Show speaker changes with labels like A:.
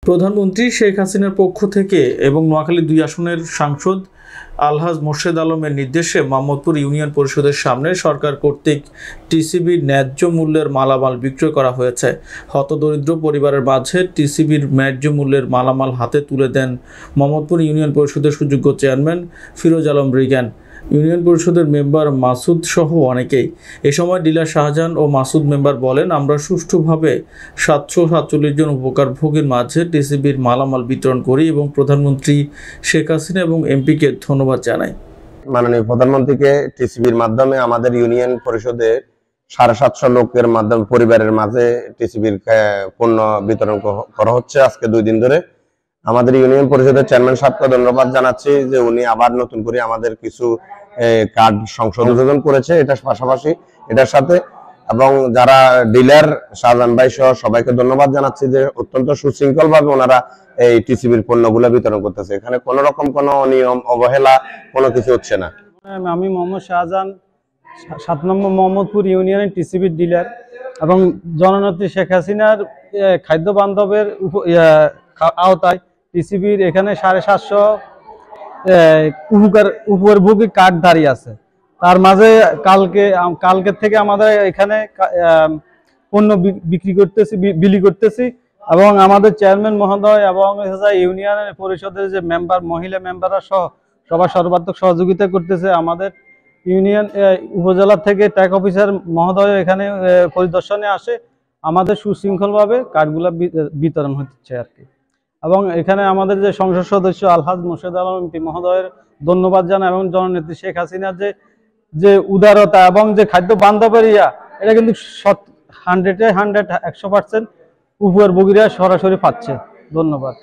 A: প্রধানমন্ত্রী শেখ হাসিনার পক্ষ থেকে এবং নোয়াখালী 2 আসনের সাংসদ আলহাজ মোর্শেদ আলমের নির্দেশে মোহাম্মদপুর ইউনিয়ন পরিষদের সামনে সরকার কর্তৃক টিসিবির ন্যায্য মূল্যের মালামাল বিক্রয় করা হয়েছে। হতদরিদ্র পরিবারের মাঝে টিসিবির ন্যায্য মূল্যের মালামাল হাতে তুলে দেন মোহাম্মদপুর ইউনিয়ন পরিষদের সুযোগ্য চেয়ারম্যান ফিরোজ আলম রিগান, ইউনিয়ন পরিষদের মেম্বার মাসুদ সহ অনেকেই। এ সময় ডিলার শাহজাহান ও মাসুদ মেম্বার বলেন, আমরা সুষ্ঠুভাবে 747 জন উপকারভোগীর মাঝে টিসিবির মালামাল বিতরণ করি এবং প্রধানমন্ত্রী শেখ হাসিনা এবং এমপিকে ধন্যবাদ জানাই।
B: মাননীয় প্রধানমন্ত্রীকে টিসিবির মাধ্যমে আমাদের ইউনিয়ন পরিষদে 750 লোকের মাধ্যমে পরিবারের মাঝে টিসিবির পণ্য বিতরণ করা হচ্ছে আজকে 2 দিন ধরে। আমাদের ইউনিয়ন পরিষদের চেয়ারম্যান সাহেবকে ধন্যবাদ জানাচ্ছি যে উনি আবার নতুন করে আমাদের কিছু কার্ড সংশোধন করেছে। এটার পাশাপাশি এটার সাথে এবং যারা ডিলার শাহজাহান ভাই সহ সবাইকে ধন্যবাদ জানাচ্ছি যে অত্যন্ত সুশৃঙ্খল ভাবে ওনারা এই টিসিবির পণ্যগুলো বিতরণ করতেছে। এখানে কোনো রকম কোনো অনিয়ম অবহেলা কোনো কিছু হচ্ছে না।
C: আমি মোহাম্মদ শাহজাহান 7 নম্বর মোহাম্মদপুর ইউনিয়নের টিসিবির ডিলার এবং জননেত্রী শেখ হাসিনার খাদ্য বান্ধবের আওতায় টিসিবির এখানে 750 উপকারভোগী কার্ড দাঁড়িয়ে আছে। তার মাঝে কালকে থেকে আমাদের এখানে পণ্য বিক্রি করতেছি এবং আমাদের চেয়ারম্যান মহোদয় এবং ইউনিয়ন পরিষদের যে মেম্বার মহিলা মেম্বাররা সহ সবার সর্বাত্মক সহযোগিতা করতেছে। আমাদের ইউনিয়ন উপজেলা থেকে ট্যাগ অফিসার মহোদয় এখানে পরিদর্শনে আসে। আমাদের সুশৃঙ্খলভাবে কার্ডগুলো বিতরণ হচ্ছে আর কি। এবং এখানে আমাদের যে সংসদ সদস্য আলহাজ মোর্শেদ আলম এমপি মহোদয়ের ধন্যবাদ জানাই এবং জননেত্রী শেখ হাসিনার যে উদারতা এবং যে খাদ্য বান্ধবের এটা কিন্তু 100% উপকারভোগীরা সরাসরি পাচ্ছে। ধন্যবাদ।